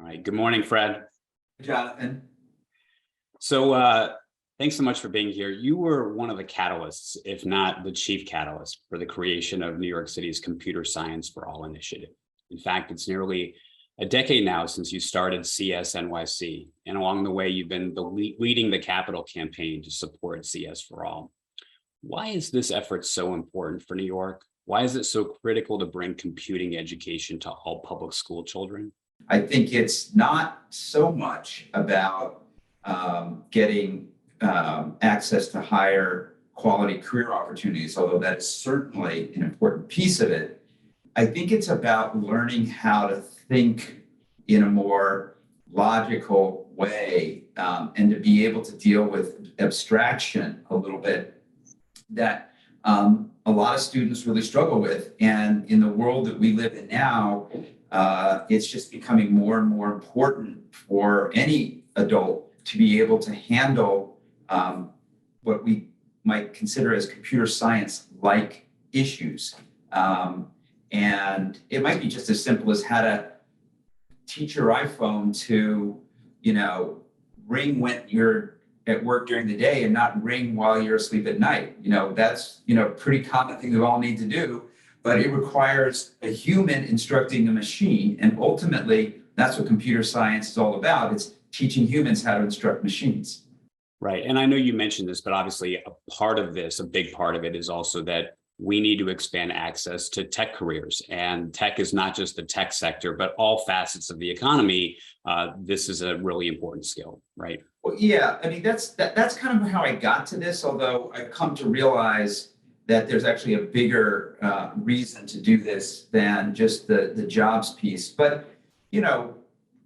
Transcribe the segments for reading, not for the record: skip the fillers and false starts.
right. Good morning, Fred. Jonathan. So thanks so much for being here. You were one of the catalysts, if not the chief catalyst, for the creation of New York City's Computer Science for All initiative. In fact, it's nearly a decade now since you started CS and along the way, you've been leading the capital campaign to support CS4All. Why is this effort so important for New York? Why is it so critical to bring computing education to all public school children? I think it's not so much about getting access to higher quality career opportunities, although that's certainly an important piece of it. I think it's about learning how to think in a more logical way and to be able to deal with abstraction a little bit that a lot of students really struggle with. And in the world that we live in now, it's just becoming more and more important for any adult to be able to handle what we might consider as computer science-like issues. And it might be just as simple as how to teach your iPhone to, ring when you're at work during the day and not ring while you're asleep at night. That's, a pretty common thing we all need to do, but it requires a human instructing a machine. And ultimately, that's what computer science is all about. It's teaching humans how to instruct machines. Right. And I know you mentioned this, but obviously a big part of it is also that we need to expand access to tech careers. And tech is not just the tech sector, but all facets of the economy. This is a really important skill, right? Well, yeah, I mean, that's kind of how I got to this, although I've come to realize that there's actually a bigger reason to do this than just the jobs piece. But,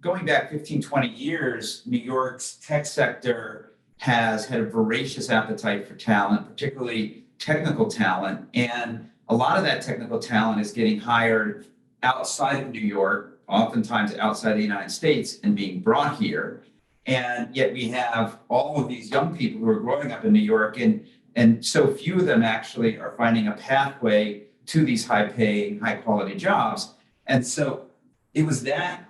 going back 15, 20 years, New York's tech sector has had a voracious appetite for talent, particularly technical talent. And a lot of that technical talent is getting hired outside of New York, oftentimes outside the United States, and being brought here. And yet we have all of these young people who are growing up in New York, and so few of them actually are finding a pathway to these high-paying, high-quality jobs. And so it was that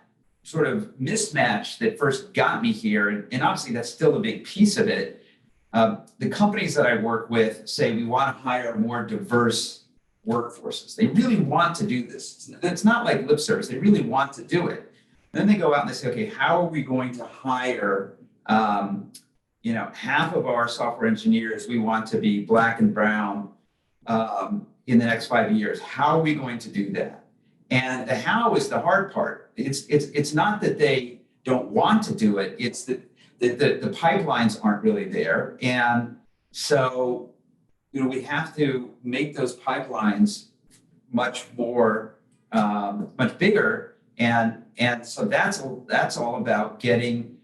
sort of mismatch that first got me here. And obviously that's still a big piece of it. The companies that I work with say we want to hire more diverse workforces. They really want to do this. It's not like lip service. They really want to do it. Then they go out and they say, okay, how are we going to hire, half of our software engineers, we want to be Black and brown in the next 5 years. How are we going to do that? And the how is the hard part. It's not that they don't want to do it. It's that the pipelines aren't really there. And so, we have to make those pipelines much more, much bigger. And so that's all about getting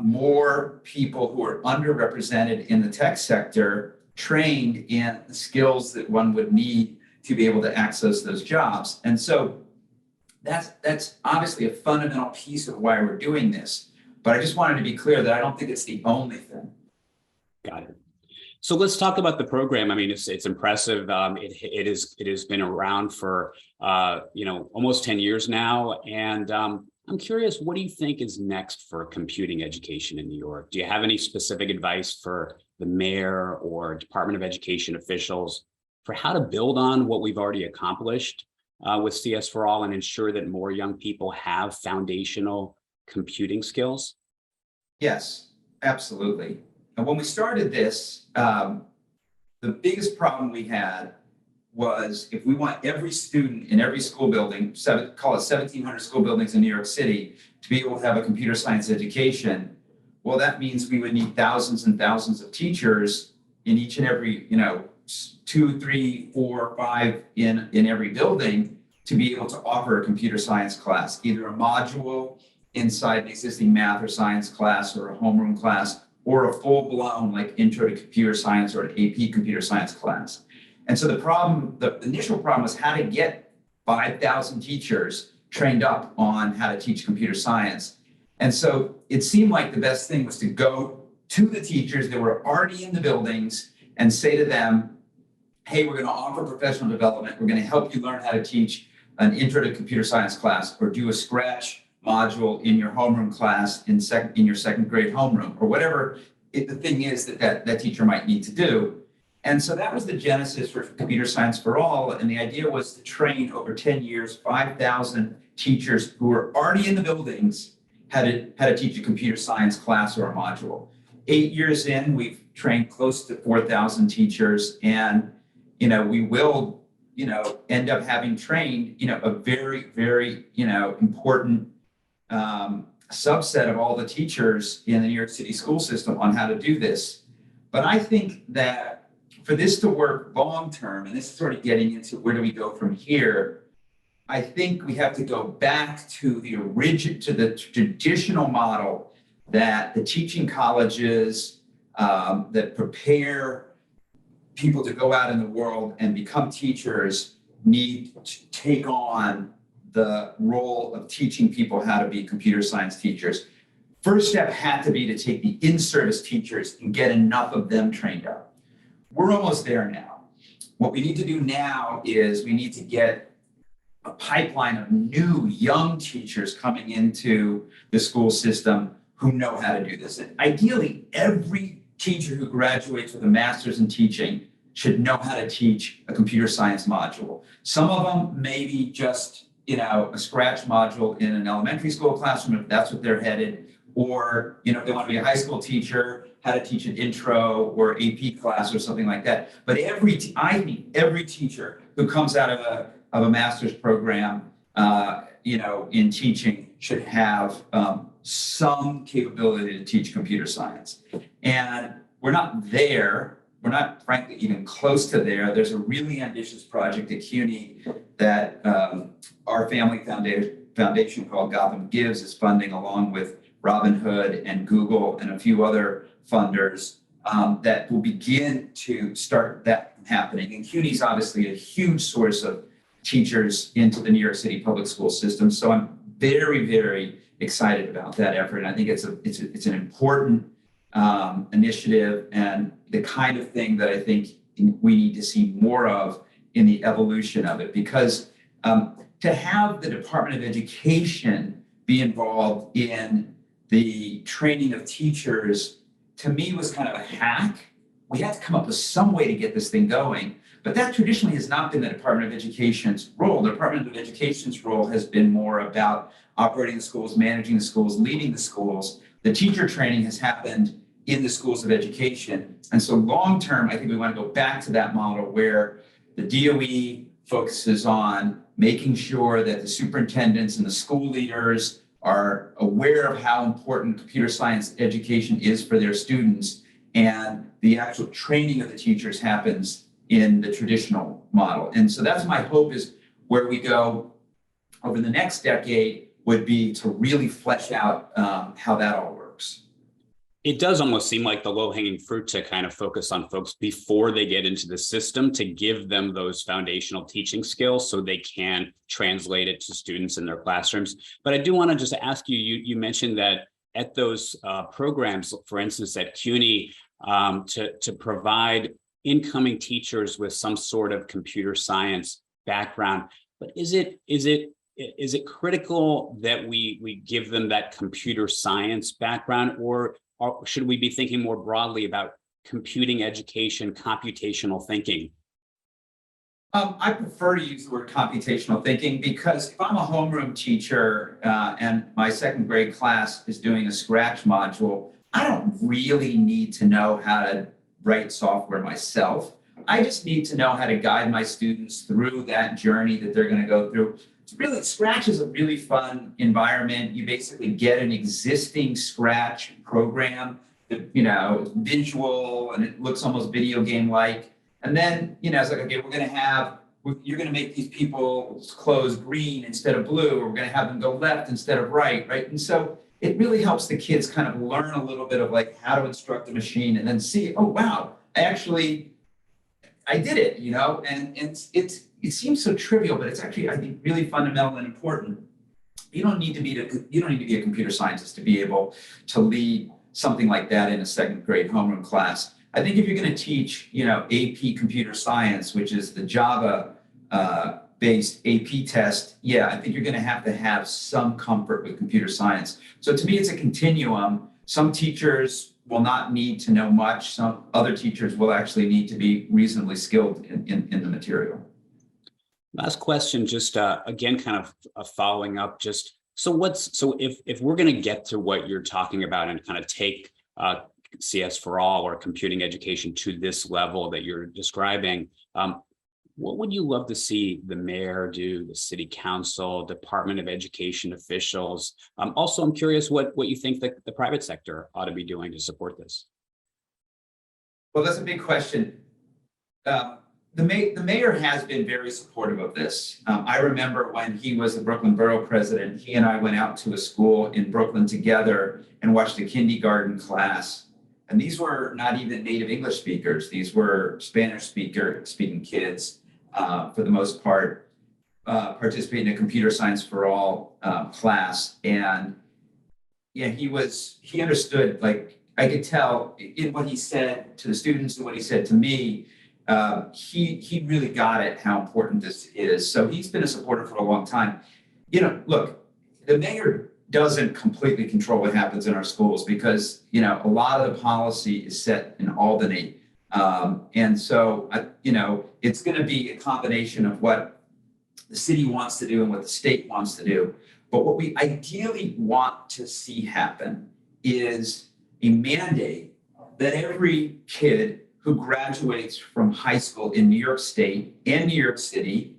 more people who are underrepresented in the tech sector trained in the skills that one would need to be able to access those jobs. And so that's obviously a fundamental piece of why we're doing this. But I just wanted to be clear that I don't think it's the only thing. Got it. So let's talk about the program. I mean, it's impressive. It has been around for almost 10 years now. And I'm curious, what do you think is next for computing education in New York? Do you have any specific advice for the mayor or Department of Education officials for how to build on what we've already accomplished with CS4All and ensure that more young people have foundational computing skills? Yes, absolutely. And when we started this, the biggest problem we had was if we want every student in every school building, call it 1,700 school buildings in New York City, to be able to have a computer science education, well, that means we would need thousands and thousands of teachers in each and every, 2, 3, 4, 5 in every building to be able to offer a computer science class, either a module inside an existing math or science class or a homeroom class, or a full-blown like intro to computer science or an AP computer science class. And so the initial problem was how to get 5,000 teachers trained up on how to teach computer science. And so it seemed like the best thing was to go to the teachers that were already in the buildings and say to them, hey, we're going to offer professional development. We're going to help you learn how to teach an intro to computer science class or do a Scratch module in your homeroom class in your second grade homeroom, or whatever the thing is that teacher might need to do. And so that was the genesis for Computer Science for All. And the idea was to train over 10 years, 5,000 teachers who were already in the buildings how to teach a computer science class or a module. 8 years in, we've trained close to 4,000 teachers, and we will end up having trained a very, very important subset of all the teachers in the New York City school system on how to do this. But I think that for this to work long term, and this is sort of getting into where do we go from here, I think we have to go back to the traditional model that the teaching colleges that prepare people to go out in the world and become teachers need to take on the role of teaching people how to be computer science teachers. First step had to be to take the in-service teachers and get enough of them trained up. We're almost there now. What we need to do now is we need to get a pipeline of new young teachers coming into the school system who know how to do this. And ideally, every teacher who graduates with a master's in teaching should know how to teach a computer science module. Some of them maybe just a scratch module in an elementary school classroom, if that's what they're headed, or if they want to be a high school teacher, how to teach an intro or AP class or something like that. But I think every teacher who comes out of a master's program, in teaching should have some capability to teach computer science. And we're not there. We're not, frankly, even close to there. There's a really ambitious project at CUNY that our family foundation called Gotham Gives is funding, along with Robin Hood and Google and a few other funders that will begin to start that happening. And CUNY is obviously a huge source of teachers into the New York City public school system. So I'm very, very excited about that effort. And I think it's an important initiative, and the kind of thing that I think we need to see more of in the evolution of it, because to have the Department of Education be involved in the training of teachers, to me, was kind of a hack. We had to come up with some way to get this thing going, but that traditionally has not been the Department of Education's role. The Department of Education's role has been more about operating the schools, managing the schools, leading the schools. The teacher training has happened in the schools of education. And so long term, I think we want to go back to that model where the DOE focuses on making sure that the superintendents and the school leaders are aware of how important computer science education is for their students, and the actual training of the teachers happens in the traditional model. And so that's my hope, is where we go over the next decade would be to really flesh out how that all works. It does almost seem like the low-hanging fruit to kind of focus on folks before they get into the system, to give them those foundational teaching skills so they can translate it to students in their classrooms. But I do want to just ask you, you mentioned that at those programs, for instance, at CUNY, to provide incoming teachers with some sort of computer science background. But is it critical that we give them that computer science background, or should we be thinking more broadly about computing education, computational thinking? I prefer to use the word computational thinking, because if I'm a homeroom teacher and my second grade class is doing a Scratch module, I don't really need to know how to write software myself. I just need to know how to guide my students through that journey that they're going to go through. Scratch is a really fun environment. You basically get an existing Scratch program that, is visual and it looks almost video game-like. And then, it's like, okay, you're going to make these people's clothes green instead of blue, or we're going to have them go left instead of right? And so it really helps the kids kind of learn a little bit of like how to instruct a machine, and then see, oh, wow, I did it, and it seems so trivial, but it's actually, I think, really fundamental and important. You don't need to be a computer scientist to be able to lead something like that in a second grade homeroom class. I think if you're going to teach, AP computer science, which is the Java based AP test, yeah, I think you're going to have some comfort with computer science. So to me, it's a continuum. Some teachers will not need to know much. Some other teachers will actually need to be reasonably skilled in the material. Last question, just again, kind of following up, just so if we're going to get to what you're talking about and kind of take CS4All or computing education to this level that you're describing, what would you love to see the mayor do, the city council, Department of Education officials? Also, I'm curious what you think that the private sector ought to be doing to support this. Well, that's a big question. The mayor has been very supportive of this. I remember when he was the Brooklyn Borough president, he and I went out to a school in Brooklyn together and watched a kindergarten class. And these were not even native English speakers. These were Spanish speaking kids, for the most part, participating in a computer science for all class. And yeah, he understood, like I could tell in what he said to the students and what he said to me, he really got it, how important this is. So he's been a supporter for a long time. You know, look, the mayor doesn't completely control what happens in our schools because, you know, a lot of the policy is set in Albany. And so, you know, it's going to be a combination of what the city wants to do and what the state wants to do. But what we ideally want to see happen is a mandate that every kid who graduates from high school in New York State and New York City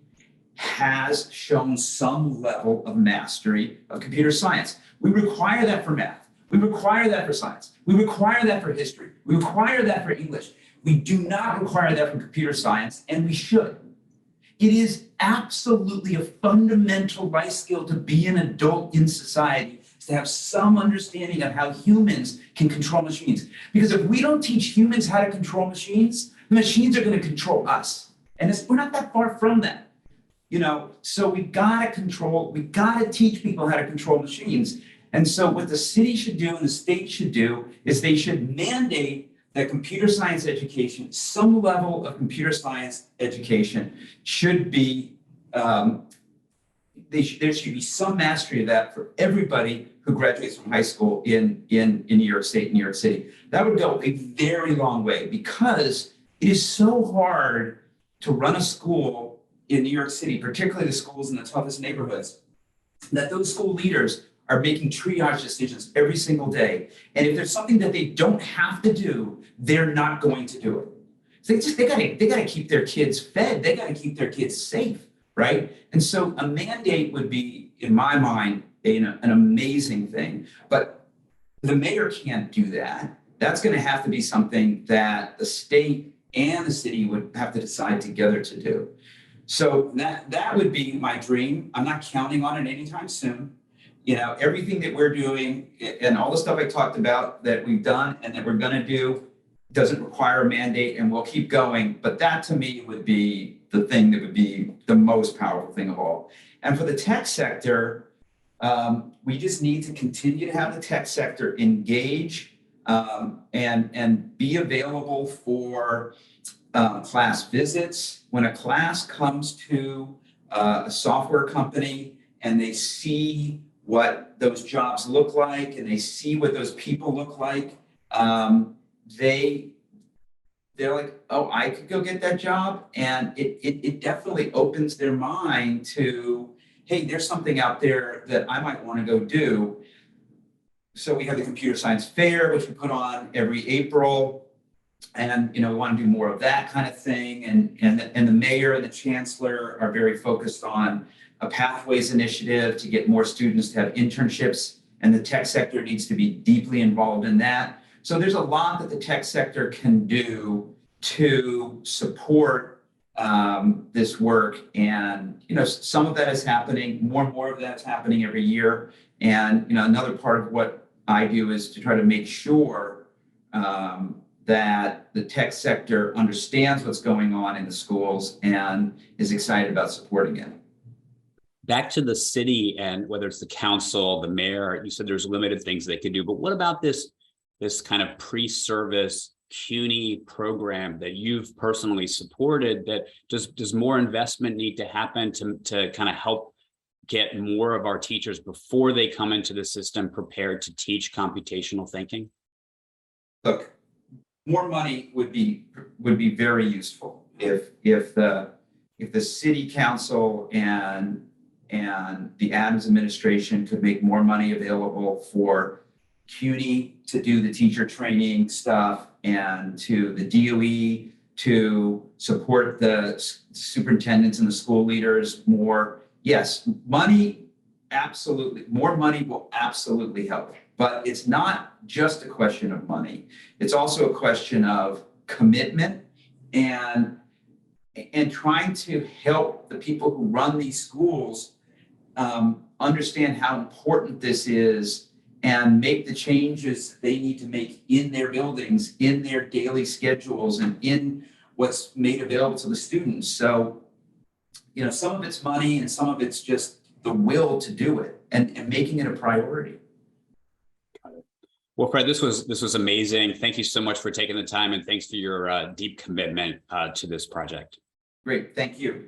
has shown some level of mastery of computer science. We require that for math. We require that for science. We require that for history. We require that for English. We do not require that for computer science, and we should. It is absolutely a fundamental life skill to be an adult in society, to have some understanding of how humans can control machines. Because if we don't teach humans how to control machines, the machines are going to control us. And we're not that far from that. You know, so we got to teach people how to control machines. And so what the city should do and the state should do is they should mandate that computer science education, some level of computer science education should be, there should be some mastery of that for everybody who graduates from high school in New York State and New York City. That would go a very long way because it is so hard to run a school in New York City, particularly the schools in the toughest neighborhoods, that those school leaders are making triage decisions every single day. And if there's something that they don't have to do, they're not going to do it. So they gotta keep their kids fed. They gotta keep their kids safe, right? And so a mandate would be, in my mind, an amazing thing. But the mayor can't do that. That's going to have to be something that the state and the city would have to decide together to do. So that would be my dream. I'm not counting on it anytime soon. You know, everything that we're doing and all the stuff I talked about that we've done and that we're going to do doesn't require a mandate, and we'll keep going. But that to me would be the thing that would be the most powerful thing of all. And for the tech sector, we just need to continue to have the tech sector engage and be available for class visits. When a class comes to a software company and they see what those jobs look like and they see what those people look like, they're like, oh, I could go get that job. And it definitely opens their mind to, hey, there's something out there that I might want to go do. So we have the Computer Science Fair, which we put on every April. And, you know, we want to do more of that kind of thing. And the mayor and the chancellor are very focused on a pathways initiative to get more students to have internships. And the tech sector needs to be deeply involved in that. So there's a lot that the tech sector can do to support this work. And, you know, some of that is happening, more and more of that's happening every year. And, you know, another part of what I do is to try to make sure that the tech sector understands what's going on in the schools and is excited about supporting it. Back to the city and whether it's the council, the mayor, you said there's limited things they could do, but what about this kind of pre-service CUNY program that you've personally supported, that does more investment need to happen to kind of help get more of our teachers before they come into the system prepared to teach computational thinking? Look, more money would be very useful if the city council and the Adams administration could make more money available for CUNY to do the teacher training stuff and to the DOE to support the superintendents and the school leaders more. Yes, money, absolutely. More money will absolutely help. But it's not just a question of money. It's also a question of commitment and trying to help the people who run these schools understand how important this is and make the changes they need to make in their buildings, in their daily schedules, and in what's made available to the students. So, you know, some of it's money and some of it's just the will to do it and making it a priority. Well, Fred, this was amazing. Thank you so much for taking the time, and thanks for your deep commitment to this project. Great, thank you.